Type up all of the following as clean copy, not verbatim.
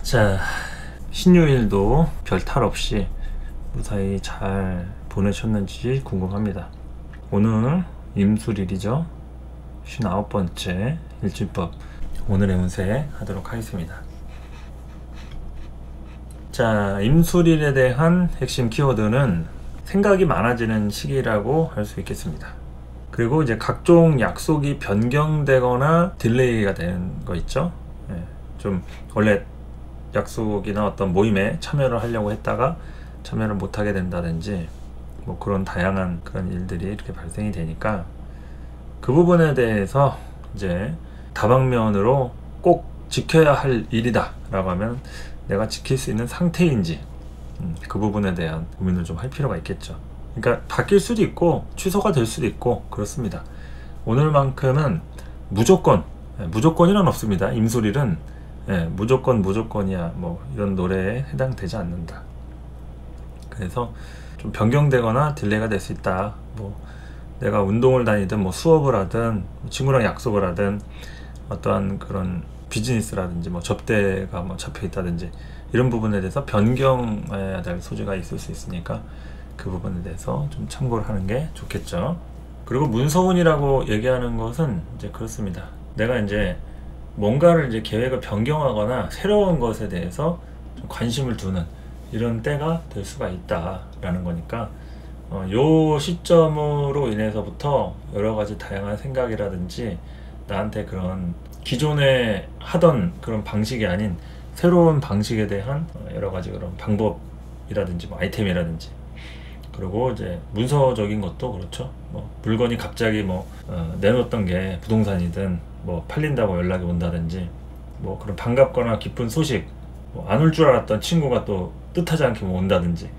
자, 신유일도 별 탈 없이 무사히 잘 보내셨는지 궁금합니다. 오늘 임술일이죠. 59번째 일진법 오늘의 운세 하도록 하겠습니다. 자, 임술일에 대한 핵심 키워드는 생각이 많아지는 시기라고 할 수 있겠습니다. 그리고 이제 각종 약속이 변경되거나 딜레이가 되는 거 있죠. 좀 원래 약속이나 어떤 모임에 참여를 하려고 했다가 참여를 못하게 된다든지 뭐 그런 다양한 그런 일들이 이렇게 발생이 되니까 그 부분에 대해서 이제 다방면으로 꼭 지켜야 할 일이다 라고 하면 내가 지킬 수 있는 상태인지 그 부분에 대한 고민을 좀 할 필요가 있겠죠. 그러니까 바뀔 수도 있고 취소가 될 수도 있고 그렇습니다. 오늘만큼은 무조건이란 없습니다. 임술일은 무조건이야 뭐 이런 노래에 해당되지 않는다. 그래서 좀 변경되거나 딜레이가 될 수 있다. 뭐 내가 운동을 다니든 뭐 수업을 하든 친구랑 약속을 하든 어떠한 그런 비즈니스라든지 뭐 접대가 뭐 잡혀 있다든지 이런 부분에 대해서 변경해야 될 소지가 있을 수 있으니까 그 부분에 대해서 좀 참고를 하는 게 좋겠죠. 그리고 문서운이라고 얘기하는 것은 이제 그렇습니다. 내가 이제 뭔가를 이제 계획을 변경하거나 새로운 것에 대해서 좀 관심을 두는 이런 때가 될 수가 있다라는 거니까 요 시점으로 인해서부터 여러 가지 다양한 생각이라든지 나한테 그런 기존에 하던 그런 방식이 아닌 새로운 방식에 대한 여러 가지 그런 방법이라든지 뭐 아이템이라든지 그리고 이제 문서적인 것도 그렇죠. 뭐 물건이 갑자기 뭐 내놓았던 게 부동산이든 뭐 팔린다고 연락이 온다든지 뭐 그런 반갑거나 기쁜 소식 뭐 안 올 줄 알았던 친구가 또 뜻하지 않게 뭐 온다든지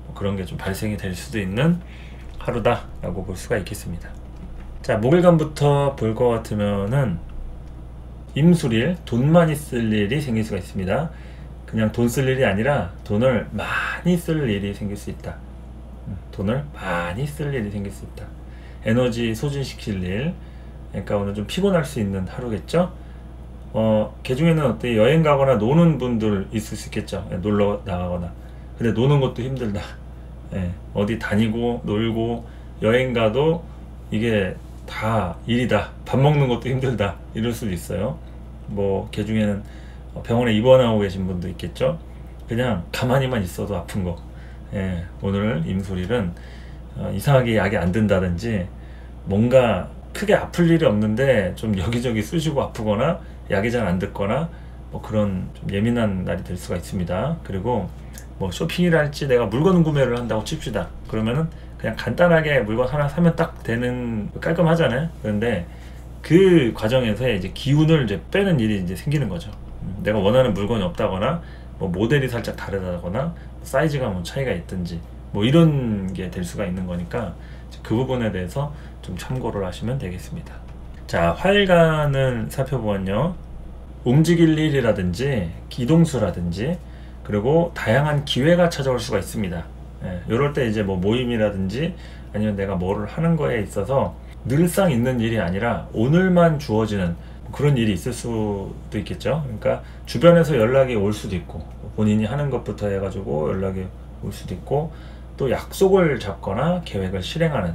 뭐 그런 게 좀 발생이 될 수도 있는 하루다 라고 볼 수가 있겠습니다. 자, 목일간부터 볼 것 같으면은 임술일 돈 많이 쓸 일이 생길 수가 있습니다. 그냥 돈 쓸 일이 아니라 돈을 많이 쓸 일이 생길 수 있다. 돈을 많이 쓸 일이 생길 수 있다. 에너지 소진시킬 일. 그러니까 오늘 좀 피곤할 수 있는 하루겠죠. 개중에는 어때 여행 가거나 노는 분들 있을 수 있겠죠. 놀러 나가거나. 근데 노는 것도 힘들다. 어디 다니고 놀고 여행 가도 이게 다 일이다. 밥 먹는 것도 힘들다. 이럴 수도 있어요. 뭐 개중에는 병원에 입원하고 계신 분도 있겠죠. 그냥 가만히만 있어도 아픈 거. 오늘 임술일은 이상하게 약이 안 든다든지 뭔가 크게 아플 일이 없는데 좀 여기저기 쑤시고 아프거나 약이 잘 안 듣거나 뭐 그런 좀 예민한 날이 될 수가 있습니다. 그리고 뭐 쇼핑이랄지 내가 물건 구매를 한다고 칩시다. 그러면은 그냥 간단하게 물건 하나 사면 딱 되는 깔끔하잖아요. 그런데 그 과정에서 이제 기운을 이제 빼는 일이 이제 생기는 거죠. 내가 원하는 물건이 없다거나 뭐 모델이 살짝 다르다거나 사이즈가 뭐 차이가 있든지 뭐 이런 게 될 수가 있는 거니까 그 부분에 대해서 좀 참고를 하시면 되겠습니다. 자, 화일간을 살펴보면요. 움직일 일이라든지 기동수라든지 그리고 다양한 기회가 찾아올 수가 있습니다. 이럴 때 이제 뭐 모임이라든지 아니면 내가 뭐를 하는 거에 있어서 늘상 있는 일이 아니라 오늘만 주어지는 그런 일이 있을 수도 있겠죠. 그러니까 주변에서 연락이 올 수도 있고 본인이 하는 것부터 해가지고 연락이 올 수도 있고 또 약속을 잡거나 계획을 실행하는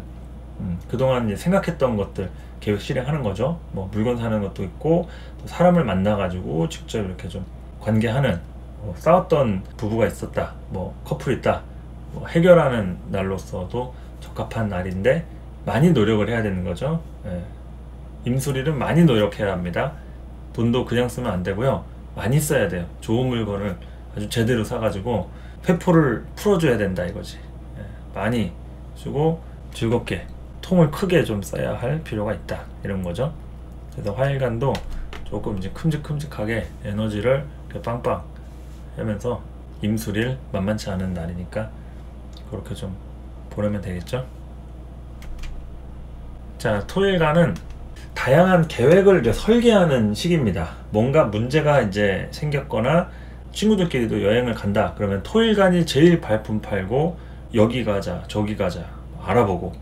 그동안 이제 생각했던 것들 계획 실행하는 거죠. 뭐 물건 사는 것도 있고 또 사람을 만나가지고 직접 이렇게 좀 관계하는 싸웠던 부부가 있었다. 뭐 커플이 있다. 뭐 해결하는 날로서도 적합한 날인데 많이 노력을 해야 되는 거죠. 임술일은 많이 노력해야 합니다. 돈도 그냥 쓰면 안 되고요. 많이 써야 돼요. 좋은 물건을 아주 제대로 사가지고 회포를 풀어줘야 된다 이거지. 많이 쓰고 즐겁게 통을 크게 좀 써야 할 필요가 있다 이런 거죠. 그래서 화일간도 조금 이제 큼직큼직하게 에너지를 빵빵 하면서 임술일 만만치 않은 날이니까 그렇게 좀 보내면 되겠죠. 자, 토일간은 다양한 계획을 이제 설계하는 시기입니다. 뭔가 문제가 이제 생겼거나 친구들끼리도 여행을 간다 그러면 토일간이 제일 발품 팔고 여기 가자 저기 가자 알아보고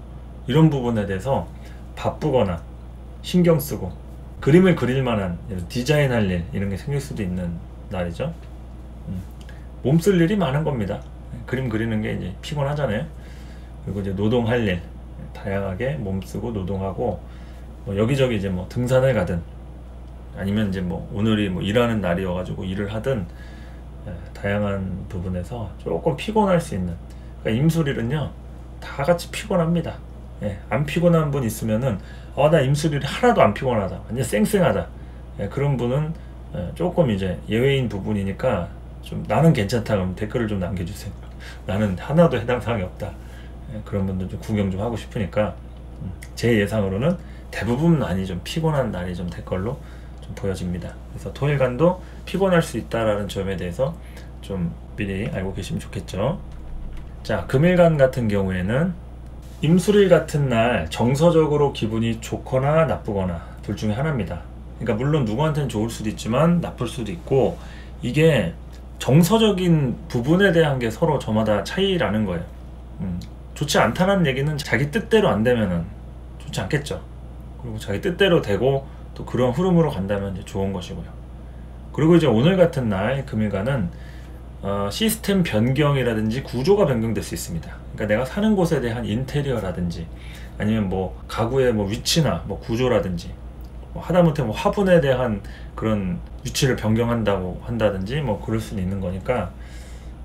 이런 부분에 대해서 바쁘거나 신경 쓰고 그림을 그릴 만한 디자인할 일 이런 게 생길 수도 있는 날이죠. 몸 쓸 일이 많은 겁니다. 그림 그리는 게 이제 피곤하잖아요. 그리고 이제 노동할 일, 다양하게 몸 쓰고 노동하고, 뭐 여기저기 이제 뭐 등산을 가든, 아니면 이제 뭐 오늘이 뭐 일하는 날이어가지고 일을 하든, 다양한 부분에서 조금 피곤할 수 있는, 그러니까 임술일은요 다 같이 피곤합니다. 안 피곤한 분 있으면은 나 임술일이 하나도 안 피곤하다, 완전 쌩쌩하다, 그런 분은 조금 이제 예외인 부분이니까 좀 나는 괜찮다 그러면 댓글을 좀 남겨주세요. 나는 하나도 해당 사항이 없다. 그런 분들 좀 구경 좀 하고 싶으니까, 제 예상으로는 대부분 많이 좀 피곤한 날이 좀 될 걸로 좀 보여집니다. 그래서 토일간도 피곤할 수 있다라는 점에 대해서 좀 미리 알고 계시면 좋겠죠. 자, 금일간 같은 경우에는 임술일 같은 날 정서적으로 기분이 좋거나 나쁘거나 둘 중에 하나입니다. 그러니까 물론 누구한테는 좋을 수도 있지만 나쁠 수도 있고, 이게 정서적인 부분에 대한 게 서로 저마다 차이라는 거예요. 좋지 않다는 얘기는 자기 뜻대로 안 되면은 좋지 않겠죠. 그리고 자기 뜻대로 되고 또 그런 흐름으로 간다면 이제 좋은 것이고요. 그리고 이제 오늘 같은 날 금일간은 시스템 변경이라든지 구조가 변경될 수 있습니다. 그러니까 내가 사는 곳에 대한 인테리어라든지, 아니면 뭐 가구의 뭐 위치나 뭐 구조라든지, 뭐 하다못해 뭐 화분에 대한 그런 위치를 변경한다고 한다든지 뭐 그럴 수는 있는 거니까,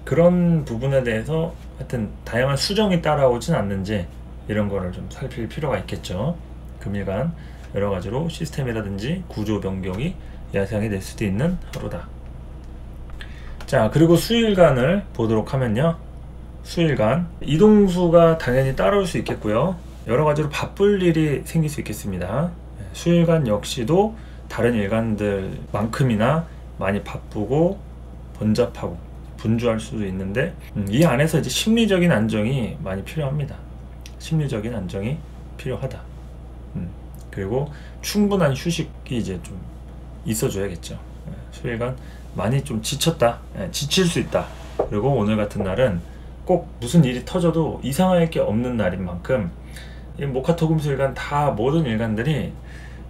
그런 부분에 대해서 하여튼 다양한 수정이 따라오진 않는지 이런 거를 좀 살필 필요가 있겠죠. 금일간 여러 가지로 시스템이라든지 구조 변경이 야생이 될 수도 있는 하루다. 자, 그리고 수일간을 보도록 하면요, 수일간 이동수가 당연히 따라올 수 있겠고요, 여러 가지로 바쁠 일이 생길 수 있겠습니다. 수일간 역시도 다른 일간들만큼이나 많이 바쁘고 번잡하고 분주할 수도 있는데, 이 안에서 이제 심리적인 안정이 많이 필요합니다. 심리적인 안정이 필요하다. 그리고 충분한 휴식이 이제 좀 있어줘야겠죠. 수일간 많이 좀 지쳤다, 지칠 수 있다. 그리고 오늘 같은 날은 꼭 무슨 일이 터져도 이상할 게 없는 날인 만큼, 이 목화토금수일간 다 모든 일간들이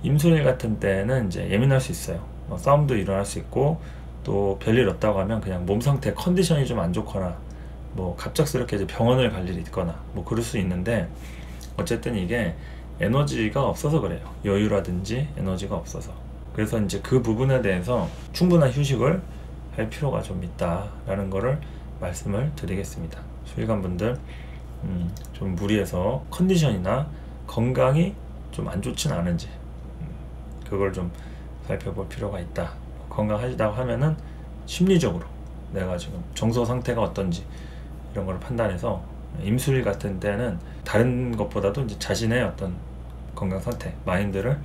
임술일 같은 때는 이제 예민할 수 있어요. 싸움도 일어날 수 있고, 또 별일 없다고 하면 그냥 몸 상태 컨디션이 좀 안 좋거나, 뭐 갑작스럽게 이제 병원을 갈 일이 있거나 뭐 그럴 수 있는데, 어쨌든 이게 에너지가 없어서 그래요. 여유라든지 에너지가 없어서. 그래서 이제 그 부분에 대해서 충분한 휴식을 할 필요가 좀 있다라는 거를 말씀을 드리겠습니다. 수일간 분들 좀 무리해서 컨디션이나 건강이 좀 안 좋진 않은지, 그걸 좀 살펴볼 필요가 있다. 건강하시다고 하면은 심리적으로 내가 지금 정서 상태가 어떤지 이런 걸 판단해서, 임술일 같은 때는 다른 것보다도 이제 자신의 어떤 건강 상태, 마인드를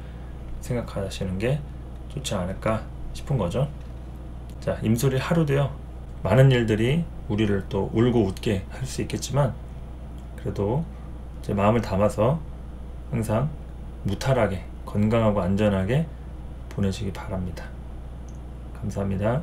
생각하시는 게 좋지 않을까 싶은 거죠. 자, 임술일 하루도요, 많은 일들이 우리를 또 울고 웃게 할 수 있겠지만, 그래도 제 마음을 담아서 항상 무탈하게 건강하고 안전하게 보내시기 바랍니다. 감사합니다.